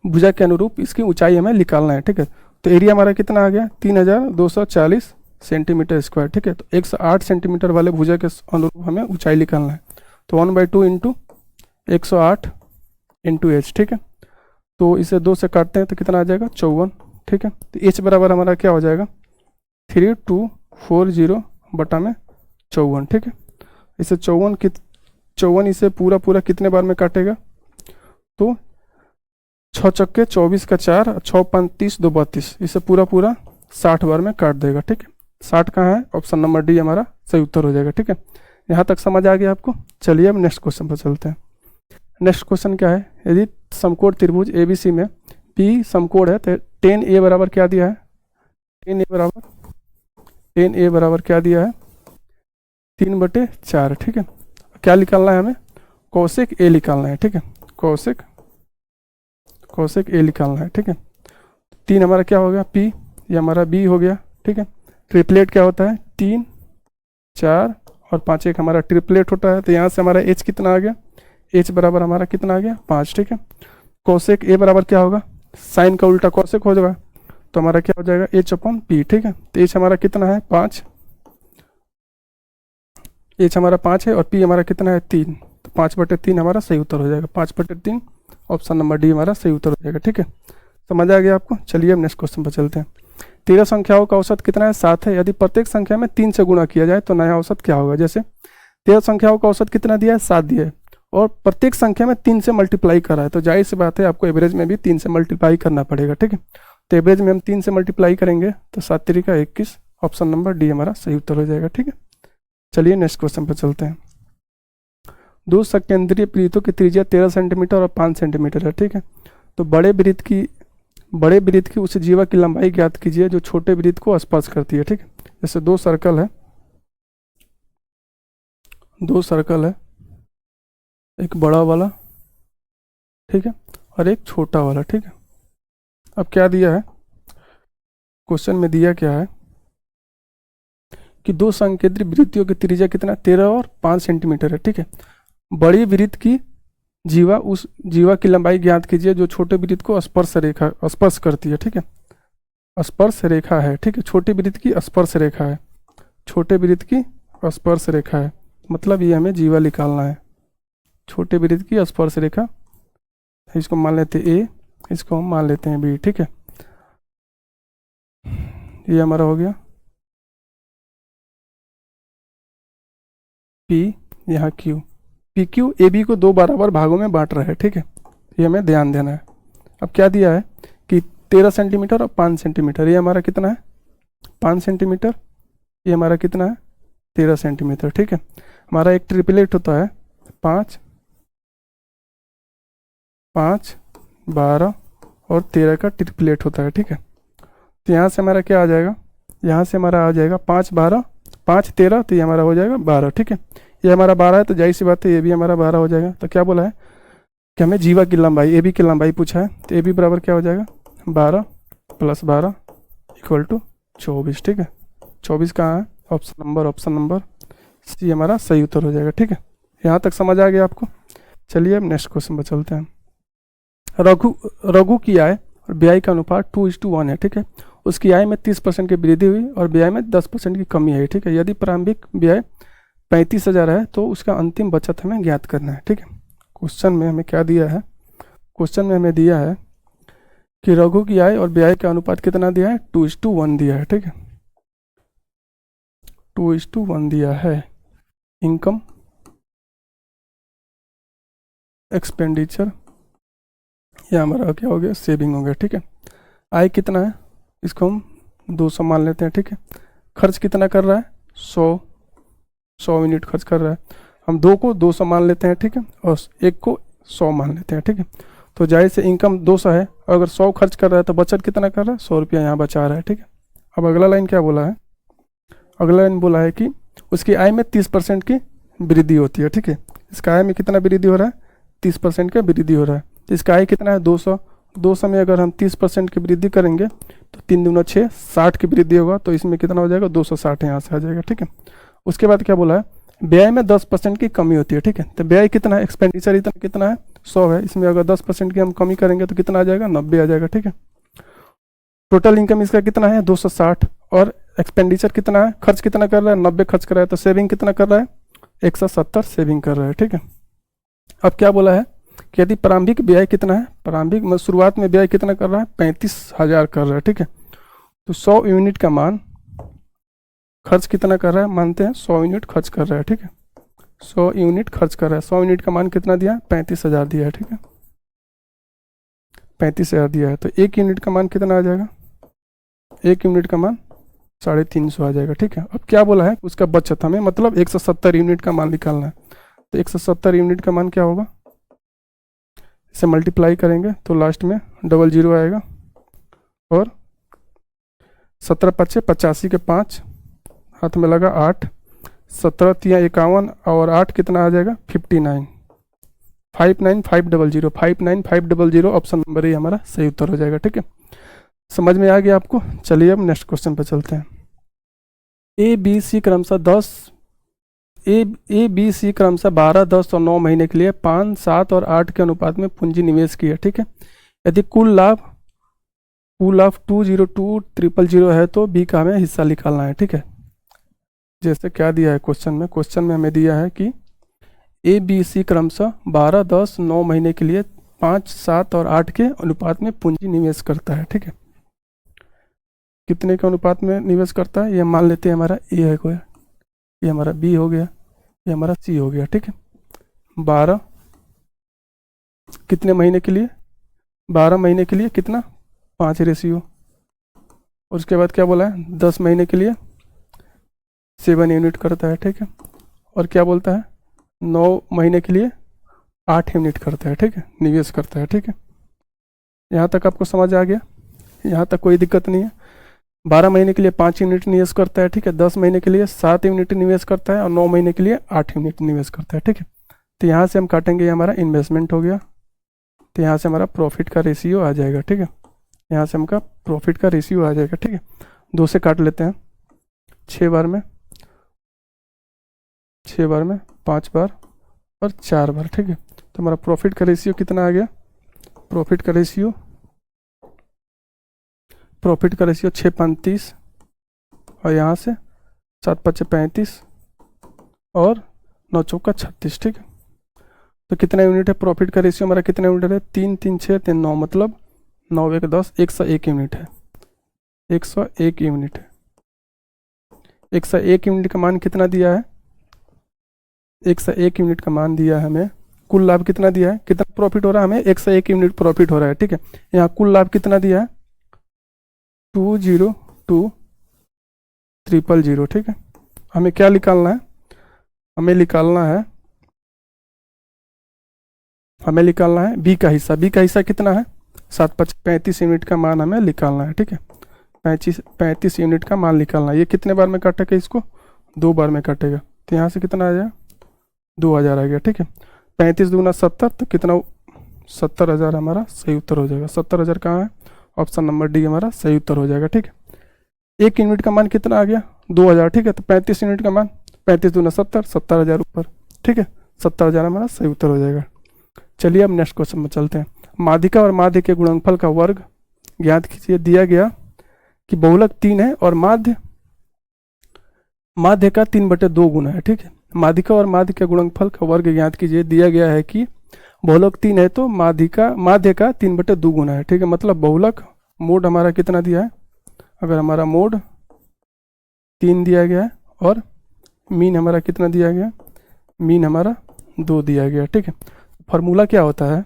भुजा के अनुरूप इसकी ऊंचाई हमें निकालना है, ठीक है। तो एरिया हमारा कितना आ गया, 3240 सेंटीमीटर स्क्वायर, ठीक है। तो 108 सेंटीमीटर वाले भुजा के अनुरूप हमें ऊंचाई निकालना है। तो 1/2 इंटू 108 इंटू एच, ठीक है। तो इसे 2 से काटते हैं, तो कितना आ जाएगा 54, ठीक है। तो एच बराबर हमारा क्या हो जाएगा 3240 बटा में 54, ठीक है। इसे 54 इसे पूरा कितने बार में काटेगा, तो 6 चक्के 24 का 4, 6 5 30 2 32, इसे पूरा 60 बार में काट देगा, ठीक है। 60 कहाँ है, ऑप्शन नंबर डी हमारा सही उत्तर हो जाएगा, ठीक है। यहाँ तक समझ आ गया आपको। चलिए अब नेक्स्ट क्वेश्चन पर चलते हैं। नेक्स्ट क्वेश्चन क्या है, यदि समकोण त्रिभुज एबीसी में पी समकोण है, तो tan A बराबर क्या दिया है, tan A बराबर क्या दिया है 3/4, ठीक है। क्या निकालना है हमें, कोसेक A निकालना है, ठीक है। कोसेक ए निकालना है, ठीक है। 3 हमारा क्या हो गया P, ये हमारा B हो गया, ठीक है। ट्रिपलेट क्या होता है 3 4 और 5, एक हमारा ट्रिपलेट होता है। तो यहाँ से हमारा H कितना आ गया, H बराबर हमारा कितना आ गया 5, ठीक है। कोसेक A बराबर क्या होगा, साइन का उल्टा कोसेक हो जाएगा, तो हमारा क्या हो जाएगा H/P, ठीक है। तो H हमारा कितना है 5, H हमारा 5 है और P हमारा कितना है 3, तो 5/3 हमारा सही उत्तर हो जाएगा। 5/3 ऑप्शन नंबर डी हमारा सही उत्तर हो जाएगा, ठीक है। समझ आ गया आपको। चलिए अब नेक्स्ट क्वेश्चन पर चलते हैं। 13 संख्याओं का औसत कितना है 7 है। यदि प्रत्येक संख्या में 3 से गुणा किया जाए तो नया औसत क्या होगा। जैसे 13 संख्याओं का औसत कितना दिया है 7 दिया है और प्रत्येक संख्या में 3 से मल्टीप्लाई करा है, तो जाहिर सी बात है आपको एवरेज में भी 3 से मल्टीप्लाई करना पड़ेगा, ठीक है। तो एवरेज में हम 3 से मल्टीप्लाई करेंगे तो 7 3 21, ऑप्शन नंबर डी हमारा सही उत्तर हो जाएगा, ठीक है। चलिए नेक्स्ट क्वेश्चन पर चलते हैं। 2 सकेंद्रीय वृत्तों की त्रिज्या 13 सेंटीमीटर और 5 सेंटीमीटर है, ठीक है। तो बड़े वृत्त की उस जीवा की लंबाई ज्ञात कीजिए जो छोटे वृत्त को स्पर्श करती है, ठीक है। जैसे 2 सर्कल है, एक बड़ा वाला, ठीक है, और एक छोटा वाला, ठीक है। अब क्या दिया है क्वेश्चन में, दिया क्या है कि 2 संकेंद्रित वृत्तियों की त्रिज्या कितना 13 और 5 सेंटीमीटर है, ठीक है। बड़ी वृत्त की जीवा, उस जीवा की लंबाई ज्ञात कीजिए जो छोटे वृत्त को स्पर्श करती है, ठीक है। स्पर्श रेखा है, ठीक है। छोटी वृत्त की स्पर्श रेखा है, छोटे वृत्त की स्पर्श रेखा है, मतलब ये हमें जीवा निकालना है। छोटे वृत्त की स्पर्श रेखा, इसको मान लेते हैं ए, इसको हम मान लेते हैं बी, ठीक है। ये हमारा हो गया पी, यहाँ Q, P Q A B को 2 बराबर भागों में बांट रहा है, ठीक है। ये हमें ध्यान देना है। अब क्या दिया है कि 13 सेंटीमीटर और 5 सेंटीमीटर, ये हमारा कितना है 5 सेंटीमीटर, ये हमारा कितना है 13 सेंटीमीटर, ठीक है। हमारा एक ट्रिपलेट होता है 5 5 12 और 13 का ट्रिपलेट होता है, ठीक है। तो यहाँ से हमारा क्या आ जाएगा, यहाँ से हमारा आ जाएगा 5 12 5 13, तो ये हमारा हो जाएगा 12, ठीक है। ये हमारा 12 है तो जाहिर सी बात है ये भी हमारा 12 हो जाएगा। तो क्या बोला है कि हमें जीवा की लंबाई, ए बी की लंबाई पूछा है, तो ए बी बराबर क्या हो जाएगा 12 + 12 = 24, ठीक है। 24 कहाँ है, ऑप्शन नंबर सी हमारा सही उत्तर हो जाएगा, ठीक है। यहाँ तक समझ आ गया आपको। चलिए अब नेक्स्ट क्वेश्चन पर चलते हैं। रघु की आय और व्यय का अनुपात 2:1 है, ठीक है। उसकी आय में 30% की वृद्धि हुई और व्यय में 10% की कमी आई, ठीक है। यदि प्रारंभिक व्यय 35,000 है तो उसका अंतिम बचत हमें ज्ञात करना है, ठीक है। क्वेश्चन में हमें क्या दिया है, क्वेश्चन में हमें दिया है कि रघु की आय और व्यय का अनुपात कितना दिया है 2:1 दिया है, ठीक है। 2:1 दिया है। इनकम, एक्सपेंडिचर, या हमारा क्या हो गया सेविंग हो गया, ठीक है। आय कितना है, इसको हम 200 मान लेते हैं, ठीक है। खर्च कितना कर रहा है 100 यूनिट खर्च कर रहा है। हम 2 को 200 मान लेते हैं, ठीक है, और 1 को 100 मान लेते हैं, ठीक है। तो जाहिर से इनकम 200 है और अगर 100 खर्च कर रहा है तो बचत कितना कर रहा है 100 रुपया यहाँ बचा रहा है, ठीक है। अब अगला लाइन क्या बोला है, अगला लाइन बोला है कि उसकी आय में 30% की वृद्धि होती है, ठीक है। इसका आय में कितना वृद्धि हो रहा है 30% का वृद्धि हो रहा है। तो इसका आय कितना है 200 में अगर हम 30% की वृद्धि करेंगे तो 3 दूना 6 60 की वृद्धि होगा, तो इसमें कितना हो जाएगा 260 यहाँ से आ जाएगा, ठीक है। उसके बाद क्या बोला है व्यय में 10% की कमी होती है, ठीक है। तो व्यय कितना है, एक्सपेंडिचर इतना कितना है 100 है, इसमें अगर 10% की हम कमी करेंगे तो कितना आ जाएगा 90 आ जाएगा, ठीक है। टोटल इनकम इसका कितना है 260 और एक्सपेंडिचर कितना है, खर्च कितना कर रहा है 90 खर्च कर रहा है, तो सेविंग कितना कर रहा है 170 सेविंग कर रहा है, ठीक है। अब क्या बोला है कि यदि प्रारंभिक व्यय कितना है, प्रारंभिक में शुरुआत में व्यय कितना कर रहा है 35,000 कर रहा है, ठीक है। तो 100 यूनिट का मान खर्च कितना कर रहा है, मानते हैं 100 यूनिट खर्च कर रहा है, ठीक है। 100 यूनिट खर्च कर रहा है, 100 यूनिट का मान कितना दिया 35,000 दिया है, ठीक है। 35,000 दिया है, तो 1 यूनिट का मान कितना आ जाएगा, 1 यूनिट का मान 350 आ जाएगा, ठीक है। अब क्या बोला है उसका बचत हमें मतलब 170 यूनिट का मान निकालना है। तो 170 यूनिट का मान क्या होगा, इसे मल्टीप्लाई करेंगे तो लास्ट में 00 आएगा और 17 × 5 = 85 के 5 हाथ में लगा 8, 17 × 3 = 51 और 8 कितना आ जाएगा 59, 59500, 59500 ऑप्शन नंबर ए हमारा सही उत्तर हो जाएगा। ठीक है, समझ में आ गया आपको। चलिए अब नेक्स्ट क्वेश्चन पर चलते हैं। ए बी सी क्रमशः 12, 10 और 9 महीने के लिए 5, 7 और 8 के अनुपात में पूंजी निवेश किया। ठीक है, यदि कुल लाभ 202,000 है तो बी का हमें हिस्सा निकालना है। ठीक है, जैसे क्या दिया है क्वेश्चन में, क्वेश्चन में हमें दिया है कि ए बी सी क्रमशः 12, 10, 9 महीने के लिए 5, 7 और 8 के अनुपात में पूंजी निवेश करता है। ठीक है, कितने के अनुपात में निवेश करता है, ये मान लेते हैं हमारा ए है कोई, ये हमारा बी हो गया, ये हमारा सी हो गया। ठीक है, 12 कितने महीने के लिए, 12 महीने के लिए कितना 5 रेशियो, और उसके बाद क्या बोला है 10 महीने के लिए 7 यूनिट करता है। ठीक है, और क्या बोलता है 9 महीने के लिए 8 यूनिट करता है। ठीक है, निवेश करता है। ठीक है, यहाँ तक आपको समझ आ गया, यहाँ तक कोई दिक्कत नहीं है। 12 महीने के लिए 5 यूनिट निवेश करता है। ठीक है, 10 महीने के लिए 7 यूनिट निवेश करता है और 9 महीने के लिए 8 यूनिट निवेश करता है। ठीक है, तो यहाँ से हम काटेंगे, ये हमारा इन्वेस्टमेंट हो गया, तो यहाँ से हमारा प्रॉफिट का रेशियो आ जाएगा। ठीक है, यहाँ से हमका प्रॉफिट का रेशियो आ जाएगा। ठीक है, 2 से काट लेते हैं, 6 बार में 5 बार और 4 बार। ठीक है, तो हमारा प्रॉफिट का रेशियो कितना आ गया, प्रॉफिट का रेशियो 635 और यहाँ से 7 5 35 और 9 चौका 36। ठीक है, तो कितना यूनिट है, प्रॉफिट का रेशियो हमारा कितना यूनिट है 3 3 6 3 9, मतलब 9 1 10, 101 यूनिट है, 101 यूनिट है। 101 यूनिट का मान कितना दिया है, 101 यूनिट का मान दिया है हमें। कुल लाभ कितना दिया है, कितना प्रॉफिट हो रहा है हमें, 101 यूनिट प्रॉफिट हो रहा है। ठीक है, यहाँ कुल लाभ कितना दिया है 202,000। ठीक है, हमें क्या निकालना है, हमें निकालना है बी का हिस्सा। बी का हिस्सा कितना है 7 5 35 यूनिट का मान हमें निकालना है। ठीक है, 35 यूनिट का मान निकालना है। ये कितने बार में काटेगा, इसको 2 बार में काटेगा, तो यहाँ से कितना आ जाएगा 2000 आ गया। ठीक है, 35 दूना 70, तो कितना 70,000 हमारा सही उत्तर हो जाएगा। 70,000 कहाँ है, ऑप्शन नंबर डी हमारा सही उत्तर हो जाएगा। ठीक है, 1 यूनिट का मान कितना आ गया 2000। ठीक है, तो 35 यूनिट का मान 35 दूना 70, 70,000 ऊपर। ठीक है, 70,000 हमारा सही उत्तर हो जाएगा। चलिए अब नेक्स्ट क्वेश्चन में चलते हैं। माध्यिका और माध्य के गुणनफल का वर्ग ज्ञात कीजिए। दिया गया कि बहुलक 3 है और माध्य का 3/2 गुना है। ठीक है, माध्यिका और माध्य के गुणनफल का वर्ग ज्ञात कीजिए। दिया गया है कि बहुलक 3 है तो माध्य का 3/2 गुना है। ठीक है, मतलब बहुलक मोड हमारा कितना दिया है, अगर हमारा मोड 3 दिया गया है और मीन हमारा कितना दिया गया, मीन हमारा 2 दिया गया। ठीक है, फार्मूला क्या होता है,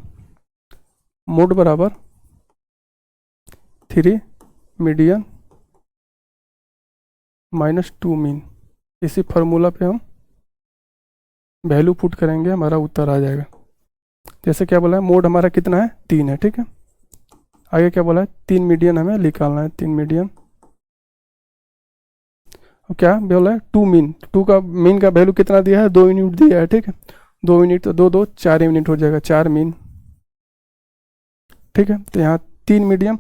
मोड बराबर 3 मीडियन -2 मीन। इसी फार्मूला पे हम वैल्यू पुट करेंगे, हमारा उत्तर आ जाएगा। जैसे क्या बोला है, मोड हमारा कितना है 3 है। ठीक है, आगे क्या बोला है 3 मीडियन हमें निकालना है, 3 मीडियन। क्या बोला है 2 मीन, 2 का मीन का वैल्यू कितना दिया है 2 यूनिट दिया है। ठीक है, 2 यूनिट तो 2 2 4 यूनिट हो जाएगा, 4 मीन। ठीक है, तो यहाँ 3 मीडियम,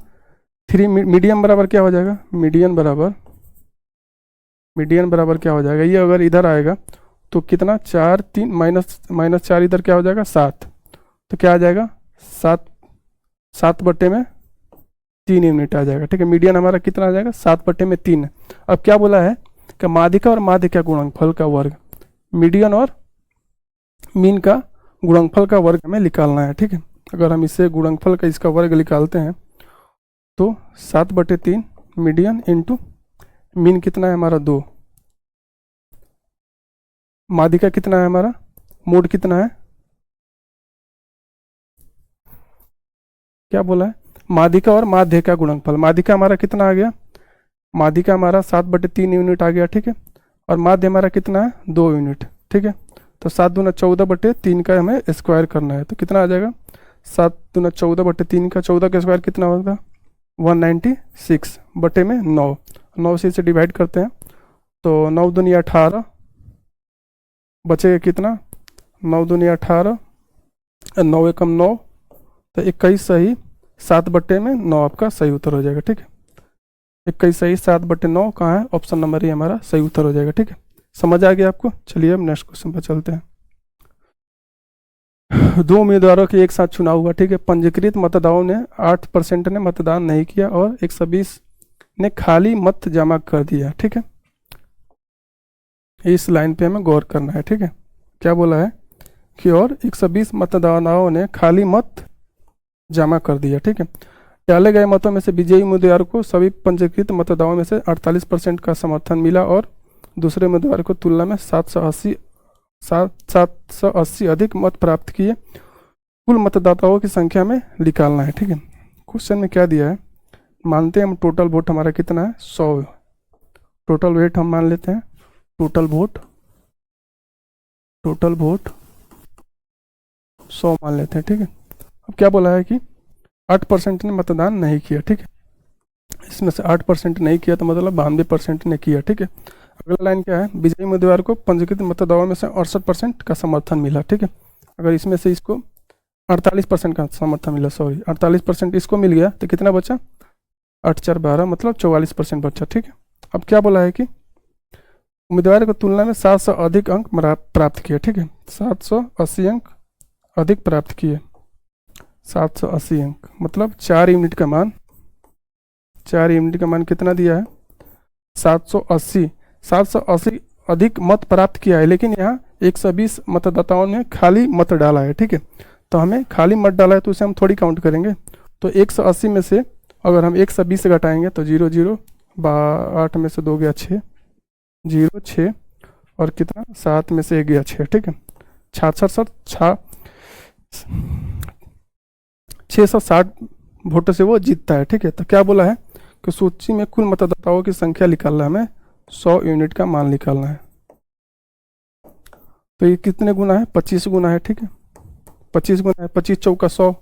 3 मीडियम बराबर क्या हो जाएगा, मीडियन बराबर क्या हो जाएगा, ये अगर इधर आएगा तो कितना 4 3 -4 इधर क्या हो जाएगा 7, तो क्या आ जाएगा 7/3 यूनिट आ जाएगा। ठीक है, मीडियन हमारा कितना आ जाएगा 7/3। अब क्या बोला है कि माध्यिका और माध्य का गुणनफल का वर्ग, मीडियन और मीन का गुणनफल का वर्ग हमें निकालना है। ठीक है, अगर हम इससे गुणनफल का इसका वर्ग निकालते हैं तो 7/3 मीडियन इंटू मीन कितना है हमारा 2, माध्यिका कितना है हमारा, मोड कितना है, क्या बोला है माध्यिका और माध्य का गुणनफल। माध्यिका हमारा कितना आ गया, माध्यिका हमारा 7/3 यूनिट आ गया। ठीक है, और माध्य हमारा कितना है 2 यूनिट। ठीक है, तो 7 दूना 14/3 का हमें स्क्वायर करना है, तो कितना आ जाएगा 7 दूना 14/3 का 14 का स्क्वायर कितना होगा 196 बटे में 9, 9 से इसे डिवाइड करते हैं तो 9 दूनी 18, बचेगा कितना 9 दूनी 18 9 एकम 9, तो 21 सही 7/9 आपका सही उत्तर हो जाएगा। ठीक है, 21 सही 7/9 कहाँ है? ऑप्शन नंबर ए हमारा सही उत्तर हो जाएगा। ठीक है, समझ आ गया आपको? चलिए अब नेक्स्ट क्वेश्चन पर चलते हैं। दो उम्मीदवारों के एक साथ चुनाव हुआ। ठीक है, पंजीकृत मतदाताओं ने 8% ने मतदान नहीं किया और 120 ने खाली मत जमा कर दिया। ठीक है, इस लाइन पे हमें गौर करना है। ठीक है, क्या बोला है कि और 120 मतदाताओं ने खाली मत जमा कर दिया। ठीक है, डाले गए मतों में से विजयी उम्मीदवार को सभी पंजीकृत मतदाताओं में से 48% का समर्थन मिला और दूसरे उम्मीदवार को तुलना में 780 अधिक मत प्राप्त किए। कुल मतदाताओं की संख्या में निकालना है। ठीक है, क्वेश्चन में क्या दिया है, मानते हैं हम टोटल वोट हमारा कितना है? 100। टोटल वेट हम मान लेते हैं, टोटल वोट 100 मान लेते हैं। ठीक है, अब क्या बोला है कि 8% ने मतदान नहीं किया। ठीक है, इसमें से 8% नहीं किया तो मतलब 92% ने किया। ठीक है, अगला लाइन क्या है, विजयी उम्मीदवार को पंजीकृत मतदाताओं में से 68% का समर्थन मिला। ठीक है, अगर इसमें से इसको 48% का समर्थन मिला, 48% इसको मिल गया तो कितना बचा? 8 4 12 मतलब 44% बचा। ठीक है, अब क्या बोला है कि उम्मीदवार की तुलना में 700 अधिक अंक प्राप्त किए। ठीक है, 780 अंक अधिक प्राप्त किए। 780 अंक मतलब 4 यूनिट का मान, 4 यूनिट का मान कितना दिया है? 780 अधिक मत प्राप्त किया है, लेकिन यहाँ 120 मतदाताओं ने खाली मत डाला है। ठीक है, तो हमें खाली मत डाला है तो उसे हम थोड़ी काउंट करेंगे। तो 180 में से अगर हम 120 घटाएंगे तो 0 0 8 में से 2 गया 6 0 6 और कितना 7 में से 1 गया 6। ठीक है, 660 वोटों से वो जीतता है। ठीक है, तो क्या बोला है कि सूची में कुल मतदाताओं की संख्या निकालना है, हमें 100 यूनिट का मान निकालना है। तो ये कितने गुना है? 25 गुना है। ठीक है, 25 गुना है, 25 चौका 100।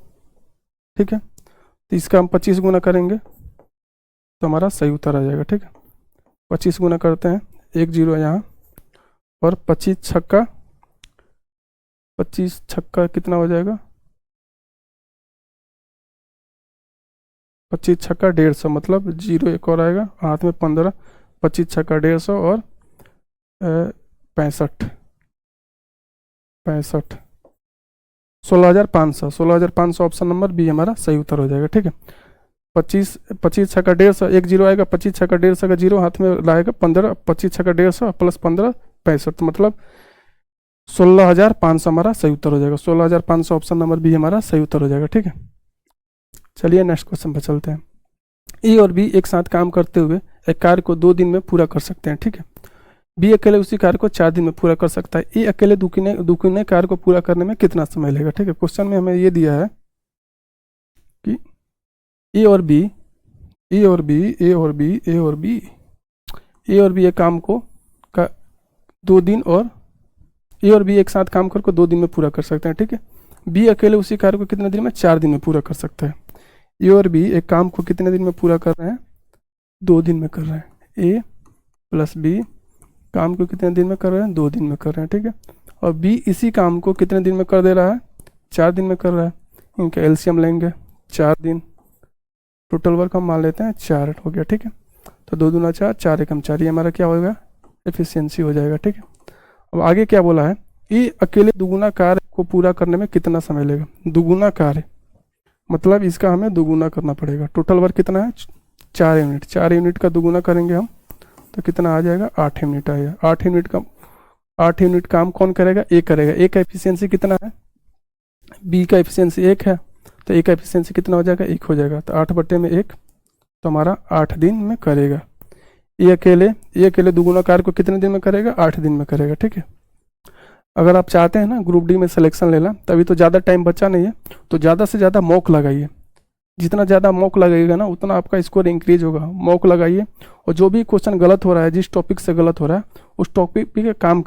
ठीक है, तो इसका हम 25 गुना करेंगे तो हमारा सही उत्तर आ जाएगा। ठीक है, 25 गुना करते हैं, 1 0 यहाँ और 25 छक्का कितना हो जाएगा? 25 छक्का 150 मतलब 0 एक और आएगा, हाथ में 15, 25 छक्का 150 और 65 16,500 ऑप्शन नंबर बी हमारा सही उत्तर हो जाएगा। ठीक है, 25 छक्का 150, 1 0 आएगा, 25 छक्का 150 का 0 हाथ में लाएगा 15, 25 छक्का 150 प्लस 15 65 मतलब 16,500 हमारा सही उत्तर हो जाएगा। 16,500 ऑप्शन नंबर बी हमारा सही उत्तर हो जाएगा। ठीक है, चलिए नेक्स्ट क्वेश्चन पर चलते हैं। ए और बी एक साथ काम करते हुए एक कार्य को 2 दिन में पूरा कर सकते हैं। ठीक है, बी अकेले उसी कार्य को 4 दिन में पूरा कर सकता है। ए अकेले दुगने कार्य को पूरा करने में कितना समय लेगा? ठीक है, क्वेश्चन में हमें ये दिया है कि ए और बी एक काम को 2 दिन और ए और बी एक साथ काम करके 2 दिन में पूरा कर सकते हैं। ठीक है, बी अकेले उसी कार्य को कितने दिन में? 4 दिन में पूरा कर सकता है। ए और बी एक काम को कितने दिन में पूरा कर रहे हैं? 2 दिन में कर रहे हैं। ए प्लस बी काम को कितने दिन में कर रहे हैं? 2 दिन में कर रहे हैं। ठीक है, और बी इसी काम को कितने दिन में कर दे रहा है? 4 दिन में कर रहा है। इनका एलसीएम लेंगे, 4 दिन, टोटल वर्क हम मान लेते हैं 4 हो गया। ठीक है, तो 2 दूना 4, 4 एकम 4, ये हमारा क्या होगा? एफिशिएंसी हो जाएगा। ठीक है, अब आगे क्या बोला है? ये अकेले दुगुना कार्य को पूरा करने में कितना समय लेगा? दुगुना कार्य मतलब इसका हमें दुगुना करना पड़ेगा। टोटल वर्क कितना है? 4 यूनिट। 4 यूनिट का दुगुना करेंगे हम तो कितना आ जाएगा? 8 यूनिट आएगा। 8 यूनिट काम कौन करेगा? ए करेगा। ए का एफिशिएंसी कितना है? बी का एफिशिएंसी 1 है, तो ए का एफिशिएंसी कितना हो जाएगा? 1 हो जाएगा। तो 8/1 तो हमारा 8 दिन में करेगा। ये अकेले दुगुना कार्य को कितने दिन में करेगा? 8 दिन में करेगा। ठीक है, अगर आप चाहते हैं ना ग्रुप डी में सिलेक्शन लेना, तभी तो ज़्यादा टाइम बचा नहीं है, तो ज़्यादा से ज़्यादा मॉक लगाइए। जितना ज़्यादा मॉक लगेगा ना उतना आपका स्कोर इंक्रीज होगा। मॉक लगाइए और जो भी क्वेश्चन गलत हो रहा है, जिस टॉपिक से गलत हो रहा है उस टॉपिक पे काम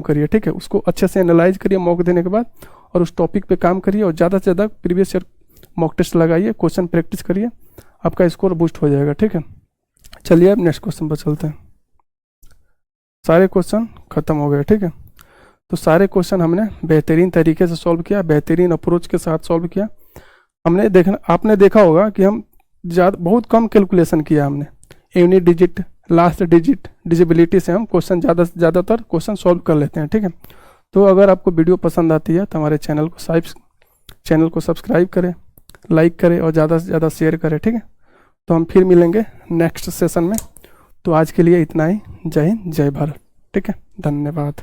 करिए, ठीक है, उसको अच्छे से एनालाइज करिए मॉक देने के बाद और उस टॉपिक पे काम करिए और ज़्यादा से ज़्यादा प्रीवियस ईयर मॉक टेस्ट लगाइए, क्वेश्चन प्रैक्टिस करिए, आपका स्कोर बूस्ट हो जाएगा। ठीक है, चलिए अब नेक्स्ट क्वेश्चन पर चलते हैं। सारे क्वेश्चन खत्म हो गए। ठीक है, तो सारे क्वेश्चन हमने बेहतरीन तरीके से सॉल्व किया, बेहतरीन अप्रोच के साथ सॉल्व किया। आपने देखा होगा कि हम बहुत कम कैलकुलेशन किया हमने, यूनिट डिजिट, लास्ट डिजिट, डिजिबिलिटी से हम क्वेश्चन ज़्यादातर क्वेश्चन सॉल्व कर लेते हैं, ठीक है। तो अगर आपको वीडियो पसंद आती है तो हमारे चैनल को सब्सक्राइब करें, लाइक करें और ज़्यादा से ज़्यादा शेयर करें, ठीक है। तो हम फिर मिलेंगे नेक्स्ट सेशन में। तो आज के लिए इतना ही। जय हिंद, जय भारत, ठीक है। धन्यवाद।